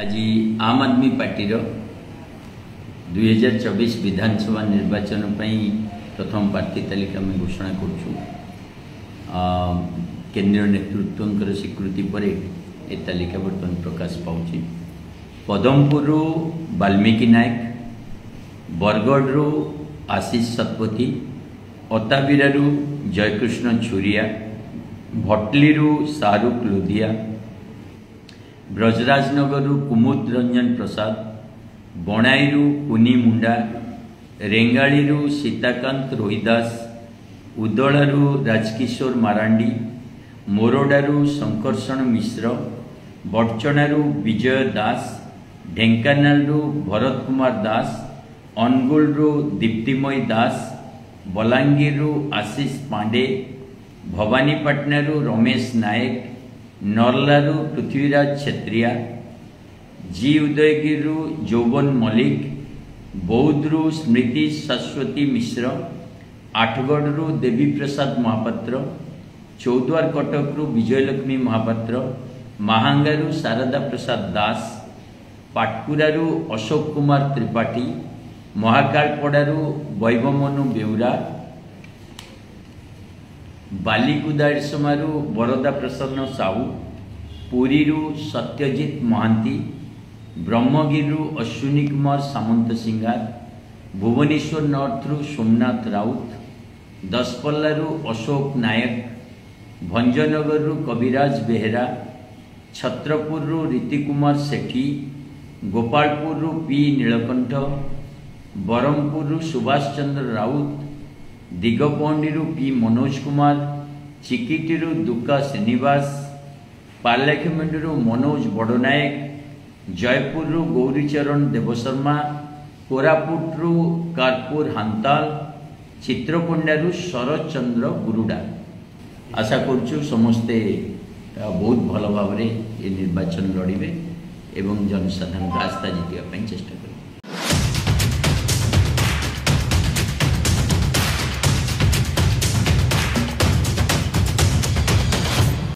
आज आम आदमी पार्टी 2024 विधानसभा निर्वाचन प्रथम प्रार्थी तालिका में घोषणा करुँ। केंद्रीय नेतृत्व स्वीकृति पर ए तालिका बर्तमान प्रकाश पाँच। पदमपुर वाल्मीकि नायक, बरगढ़ आशीष शतपथी, अताबिरा जयकृष्ण छुरिया, भटली शाहरुख लोधिया, ब्रजराजनगर कुमुद रंजन प्रसाद, बणाई कुनी मुंडा, रेंगाड़ी सीताकांत रोहिदास, उदलारू राजकिशोर मारांडी, मोरडारू शंकरषण मिश्र, बड़चणारू विजय दास, ढेंकानालू भरत कुमार दास, अनुगुलू दीप्तिमयी दास, बलांगीर आशीष पांडे, भवानीपाटनारू रमेश नायक, नरलारू पृथ्वीराज छेत्रिया, जी उदयगिरी जौवन मल्लिक, बौद्धरू स्मृति शाश्वती मिश्र, आठगढ़ देवी प्रसाद महापात्र, चौद्वार कटकरू विजयलक्ष्मी महापात्र, महांगारू शारदा प्रसाद दास, पाटकुरारू अशोक कुमार त्रिपाठी, महाकालपड़ारू वैभवमनु बेउरा, बालिकुदारसमारू वरदा प्रसन्न साहू, पुरीरू सत्यजित महांती, ब्रह्मगिरी अश्विनी कुमार सामंत सिंगार, भुवनेश्वर नॉर्थरू सोमनाथ राउत, दसपल्लारू अशोक नायक, भंजनगररू कविराज बेहेरा, छत्रपुररू रीतिकुमार सेठी, गोपालपुररू पी नीलकंठ, बरहमपुररू सुभाष चंद्र राउत, दिगपहंडीरू पी मनोज कुमार, चिकिटीरू दुका श्रीनिवास, पार्लाखेमुंडीरू मनोज बड़नायक, जयपुररू गौरीचरण देवशर्मा, कोरापुटरू कारपुर हांताल, चित्रकोंडारू शरद चंद्र गुरुडा। आशा करुचु समस्ते बहुत भल भाव निर्वाचन लड़े एवं जनसाधारण आस्था जीतने चेष्टा करें।